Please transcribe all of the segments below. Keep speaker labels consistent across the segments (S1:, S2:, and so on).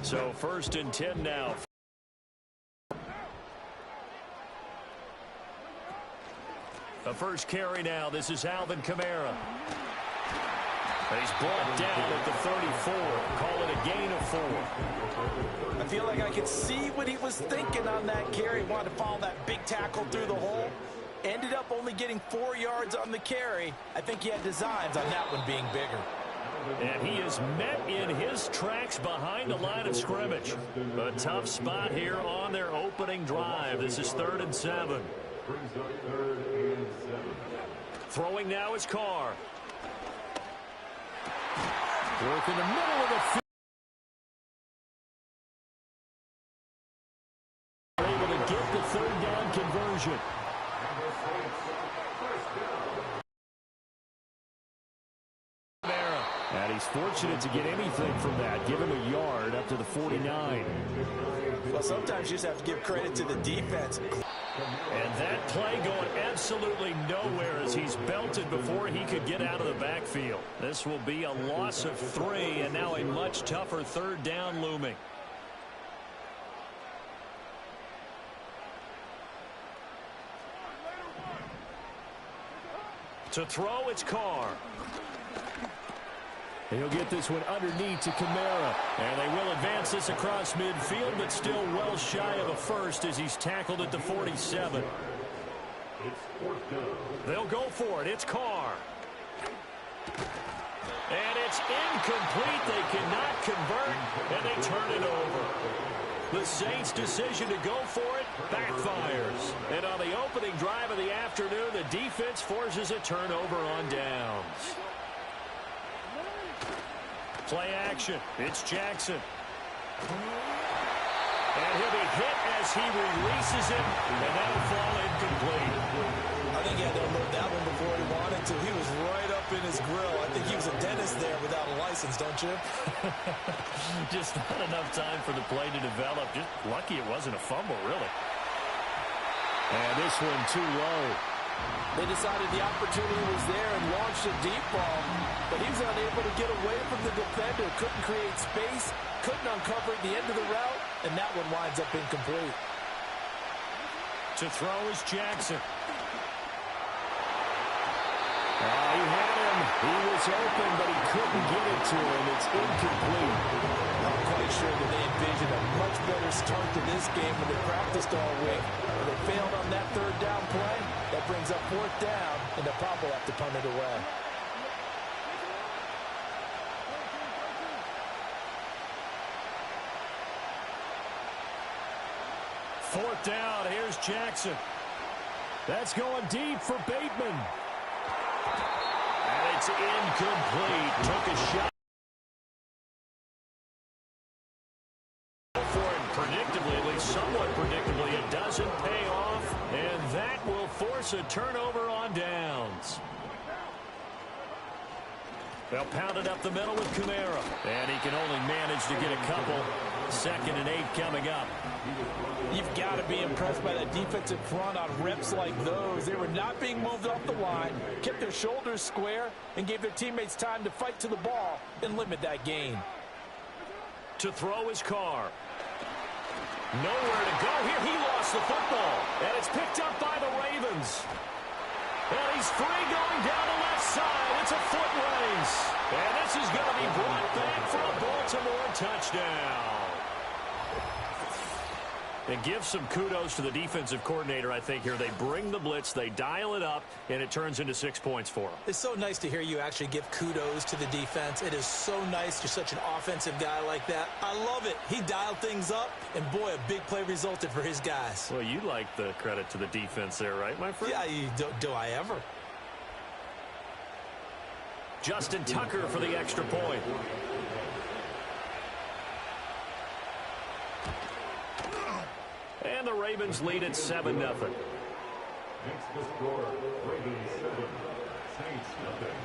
S1: So 1st and 10 now. The first carry now. This is Alvin Kamara. He's brought down at the 34. Call it a gain of 4.
S2: I feel like I could see what he was thinking on that carry. Wanted to follow that big tackle through the hole. Ended up only getting 4 yards on the carry. I think he had designs on that one being bigger.
S1: And he is met in his tracks behind the line of scrimmage. A tough spot here on their opening drive. This is 3rd and 7. Throwing now is Carr. Work in the middle of the field. Able to get the 3rd down conversion. And he's fortunate to get anything from that. Give him a yard up to the 49.
S2: Well, sometimes you just have to give credit to the defense.
S1: And that play going absolutely nowhere as he's belted before he could get out of the backfield. This will be a loss of 3, and now a much tougher 3rd down looming. To throw, it's Carr. He'll get this one underneath to Kamara. And they will advance this across midfield, but still well shy of a first as he's tackled at the 47. They'll go for it. It's Carr. And it's incomplete. They cannot convert, and they turn it over. The Saints' decision to go for it backfires. And on the opening drive of the afternoon, the defense forces a turnover on downs. Play action. It's Jackson. And he'll be hit as he releases it, and that'll fall incomplete.
S2: I think he had to unload that one before he wanted to. He was right up in his grill. I think he was a dentist there without a license, don't you?
S1: Just not enough time for the play to develop. Just lucky it wasn't a fumble, really. And this one too low.
S2: They decided the opportunity was there and launched a deep ball, but he was unable to get away from the defender. Couldn't create space, couldn't uncover at the end of the route, and that one winds up incomplete.
S1: To throw is Jackson. He had him. He was open, but he couldn't get it to him. It's incomplete.
S2: I'm quite sure that they envisioned a much better start to this game when they practiced all week. But they failed on that 3rd down play. That brings up 4th down, and they'll probably have to punt it away.
S1: Fourth down. Here's Jackson. That's going deep for Bateman. And it's incomplete. Took a shot. Predictably, at least somewhat predictably, it doesn't pay off, and that will force a turnover on downs. They'll pound it up the middle with Kamara, and he can only manage to get a couple. 2nd and 8 coming up.
S2: You've got to be impressed by that defensive front on reps like those. They were not being moved off the line, kept their shoulders square, and gave their teammates time to fight to the ball and limit that gain.
S1: To throw is Carr. Nowhere to go here. He lost the football, and it's picked up by the Ravens. And he's free going down the left side. It's a foot race. And this is going to be brought back for a Baltimore touchdown. And give some kudos to the defensive coordinator, I think, here. They bring the blitz, they dial it up, and it turns into 6 points for them.
S2: It's so nice to hear you actually give kudos to the defense. It is so nice. You're such an offensive guy like that. I love it. He dialed things up, and boy, a big play resulted for his guys.
S1: Well, you like the credit to the defense there, right, my friend?
S2: Yeah, do I ever?
S1: Justin Tucker for the extra point. And the Ravens lead at 7-0.
S3: Next to score, Ravens 7, Saints nothing.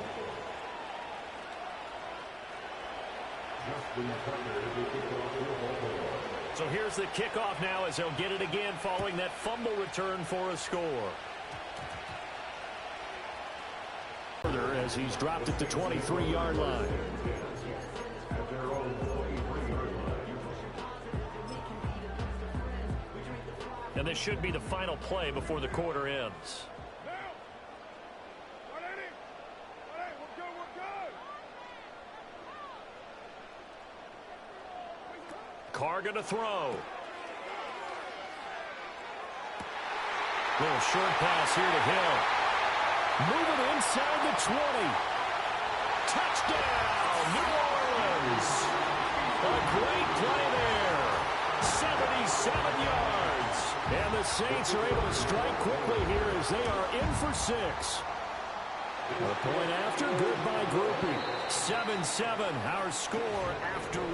S3: Justin Tucker is the kickoff for Baltimore.
S1: So here's the kickoff now as they'll get it again following that fumble return for a score. Further as he's dropped at the 23-yard line. And this should be the final play before the quarter ends. Carr going to throw. Little short pass here to Hill. Moving inside the 20. Touchdown, New Orleans. A great play there. 77 yards. And the Saints are able to strike quickly here as they are in for 6. A point after, good by Groupie. 7-7, our score after 1.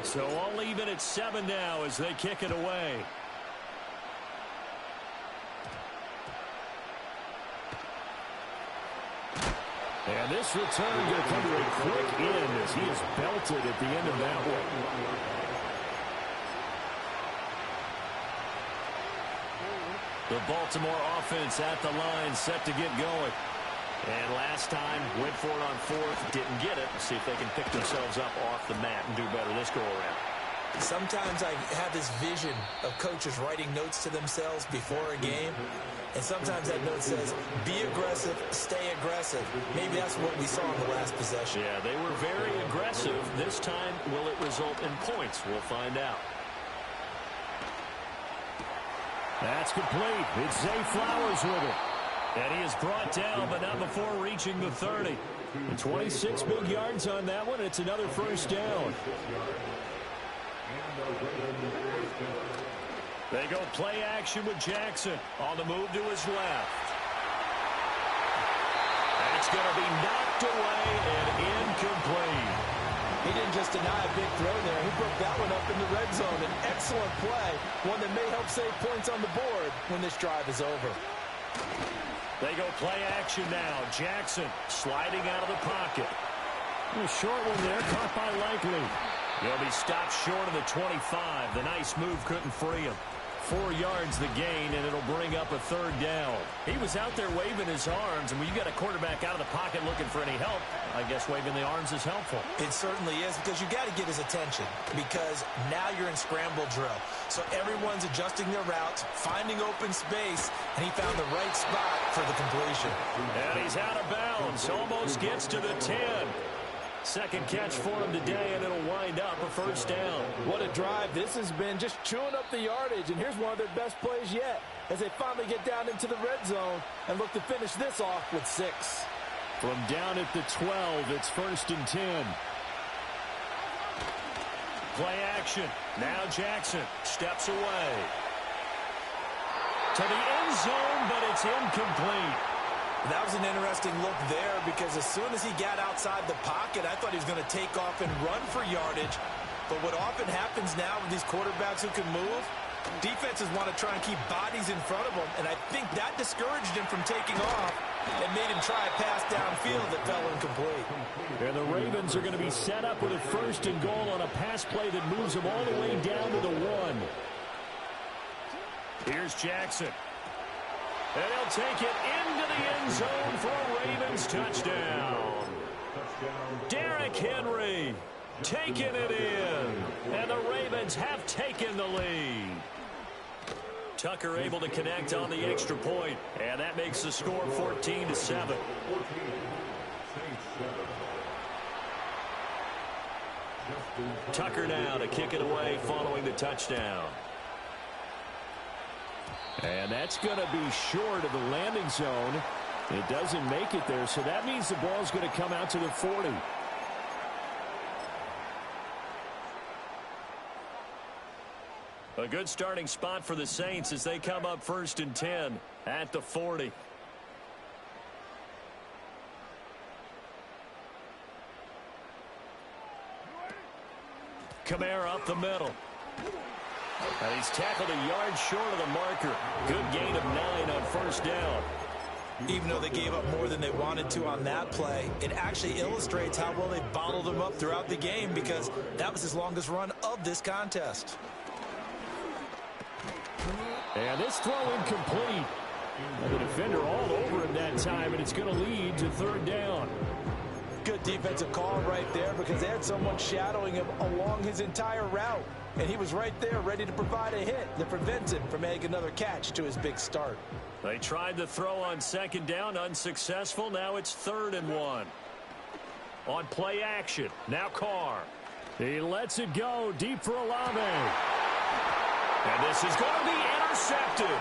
S1: So all even at 7 now as they kick it away. And this return going to come to a quick end as he is belted at the end of that one. The Baltimore offense at the line set to get going. And last time, went for it on 4th, didn't get it. See if they can pick themselves up off the mat and do better this go-around.
S2: Sometimes I have this vision of coaches writing notes to themselves before a game. And sometimes that note says, be aggressive, stay aggressive. Maybe that's what we saw in the last possession.
S1: Yeah, they were very aggressive. This time, will it result in points? We'll find out. That's complete. It's Zay Flowers with it. And he is brought down, but not before reaching the 30. And 26 big yards on that one. It's another first down. They go play action with Jackson on the move to his left. And it's going to be knocked away and incomplete.
S2: He didn't just deny a big throw there. He broke that one up in the red zone. An excellent play, one that may help save points on the board when this drive is over.
S1: They go play action now. Jackson sliding out of the pocket. A short one there, caught by Likely. He'll be stopped short of the 25. The nice move couldn't free him. 4 yards the gain, and it'll bring up a third down. He was out there waving his arms, and when you got a quarterback out of the pocket looking for any help, I guess waving the arms is helpful.
S2: It certainly is, because you got to get his attention, because now you're in scramble drill. So everyone's adjusting their routes, finding open space, and he found the right spot for the completion.
S1: And he's out of bounds, almost gets to the 10. Second catch for him today, and it'll wind up a first down.
S2: What a drive this has been, just chewing up the yardage. And here's one of their best plays yet as they finally get down into the red zone and look to finish this off with 6.
S1: From down at the 12, it's 1st and 10. Play action. Now Jackson steps away. To the end zone, but it's incomplete.
S2: That was an interesting look there because as soon as he got outside the pocket, I thought he was going to take off and run for yardage. But what often happens now with these quarterbacks who can move, defenses want to try and keep bodies in front of them, and I think that discouraged him from taking off and made him try a pass downfield that fell incomplete.
S1: And the Ravens are going to be set up with a 1st and goal on a pass play that moves them all the way down to the 1. Here's Jackson. And he'll take it into the end zone for a Ravens touchdown. Derrick Henry taking it in. And the Ravens have taken the lead. Tucker able to connect on the extra point. And that makes the score 14-7. Tucker now to kick it away following the touchdown. And that's going to be short of the landing zone. It doesn't make it there, so that means the ball's going to come out to the 40. A good starting spot for the Saints as they come up 1st and 10 at the 40. Kamara up the middle. And he's tackled a yard short of the marker. Good gain of 9 on 1st down.
S2: Even though they gave up more than they wanted to on that play, it actually illustrates how well they bottled them up throughout the game because that was his longest run of this contest.
S1: And this throw incomplete. And the defender all over him that time, and it's going to lead to 3rd down.
S2: Good defensive call right there because they had someone shadowing him along his entire route. And he was right there ready to provide a hit that prevents him from adding another catch to his big start.
S1: They tried the throw on second down, unsuccessful. Now it's 3rd and 1. On play action, now Carr. He lets it go deep for Olave. And this is going to be intercepted.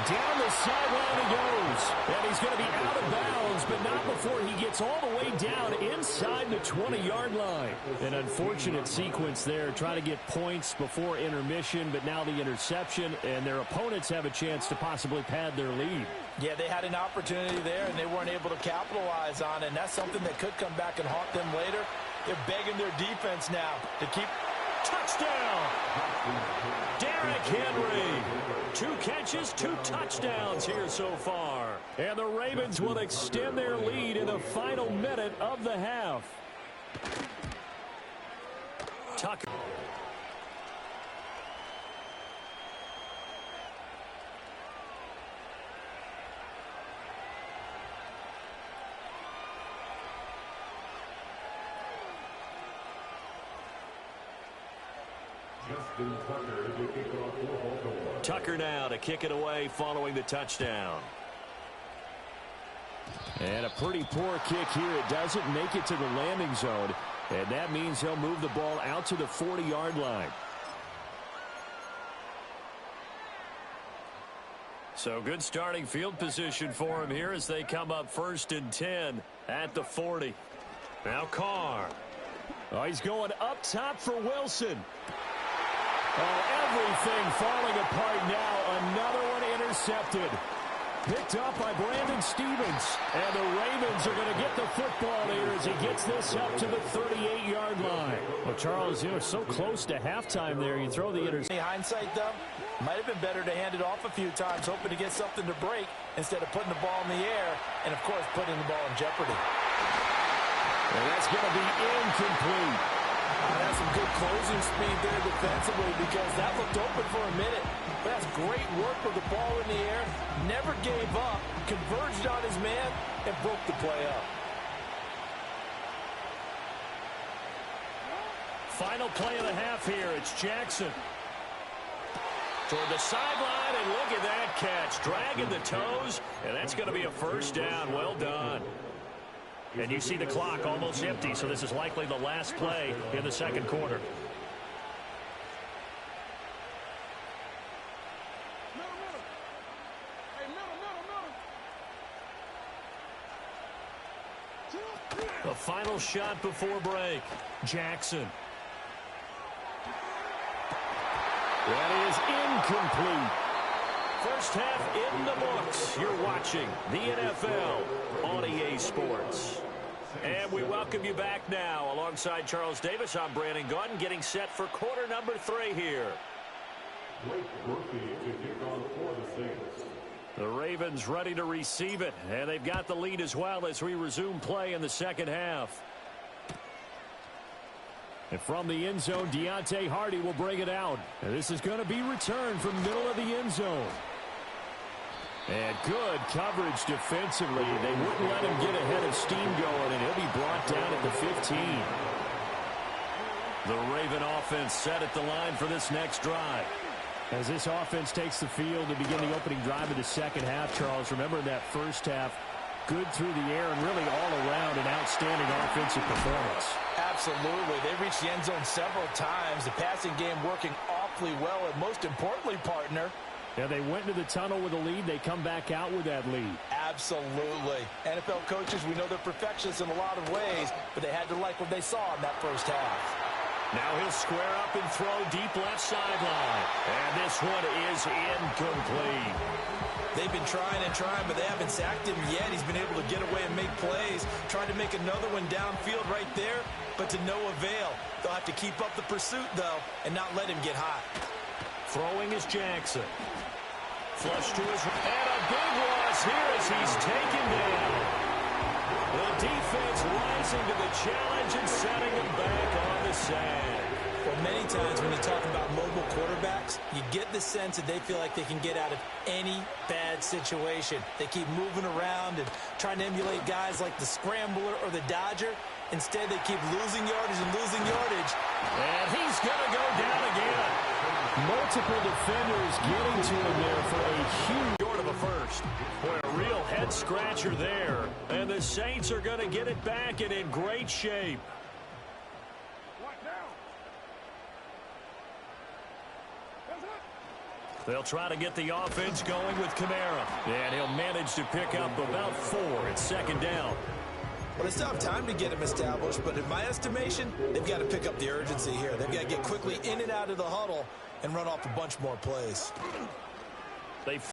S1: Down the sideline he goes. And he's going to be out of bounds, but not before he gets all the way down inside the 20-yard line. An unfortunate sequence there, trying to get points before intermission, but now the interception, and their opponents have a chance to possibly pad their lead.
S2: Yeah, they had an opportunity there, and they weren't able to capitalize on it, and that's something that could come back and haunt them later. They're begging their defense now to keep.
S1: Touchdown! Derrick Henry. 2 catches, 2 touchdowns here so far. And the Ravens will extend their lead in the final minute of the half. Tucker. Tucker now to kick it away following the touchdown. And a pretty poor kick here. It doesn't make it to the landing zone. And that means he'll move the ball out to the 40-yard line. So good starting field position for him here as they come up 1st and 10 at the 40. Now Carr. Oh, he's going up top for Wilson. Oh, everything falling apart now. Another one intercepted. Picked up by Brandon Stevens. And the Ravens are going to get the football here as he gets this up to the 38-yard line. Well, Charles, you know, so close to halftime there. You throw the interception.
S2: Hindsight, though, might have been better to hand it off a few times, hoping to get something to break instead of putting the ball in the air and, of course, putting the ball in jeopardy.
S1: And that's going to be incomplete.
S2: That's some good closing speed there defensively because that looked open for a minute. That's great work with the ball in the air. Never gave up, converged on his man, and broke the play up.
S1: Final play of the half here. It's Jackson. Toward the sideline, and look at that catch. Dragging the toes, and that's going to be a 1st down. Well done. And you see the clock almost empty, so this is likely the last play in the 2nd quarter. The final shot before break. Jackson. That is incomplete. First half in the books. You're watching the NFL on EA Sports. And we welcome you back now. Alongside Charles Davis, I'm Brandon Gaudin, getting set for quarter number 3 here. The Ravens ready to receive it, and they've got the lead as well as we resume play in the 2nd half. And from the end zone, Deontay Hardy will bring it out. And this is going to be returned from the middle of the end zone. And good coverage defensively. They wouldn't let him get ahead of steam going, and he'll be brought down at the 15. The Raven offense set at the line for this next drive. As this offense takes the field to begin the opening drive of the 2nd half, Charles, remember that first half, good through the air and really all around an outstanding offensive performance.
S2: Absolutely. They reached the end zone several times. The passing game working awfully well, and most importantly, partner,
S1: yeah, they went into the tunnel with a lead. They come back out with that lead.
S2: Absolutely. NFL coaches, we know they're perfectionists in a lot of ways, but they had to like what they saw in that first half.
S1: Now he'll square up and throw deep left sideline. And this one is incomplete.
S2: They've been trying and trying, but they haven't sacked him yet. He's been able to get away and make plays. Tried to make another one downfield right there, but to no avail. They'll have to keep up the pursuit, though, and not let him get hot.
S1: Throwing is Jackson. Flush to his right. And a big loss here as he's taken down. The defense rising to the challenge and setting him back on the sand.
S2: Well, many times when you talk about mobile quarterbacks, you get the sense that they feel like they can get out of any bad situation. They keep moving around and trying to emulate guys like the Scrambler or the Dodger. Instead, they keep losing yardage and losing yardage.
S1: And he's going to go down again. Multiple defenders getting to him there for a huge short of a first. Boy, a real head-scratcher there. And the Saints are going to get it back and in great shape. They'll try to get the offense going with Kamara. And he'll manage to pick up about 4 at second down.
S2: Well, they still have time to get him established, but in my estimation, they've got to pick up the urgency here. They've got to get quickly in and out of the huddle and run off a bunch more plays.
S1: They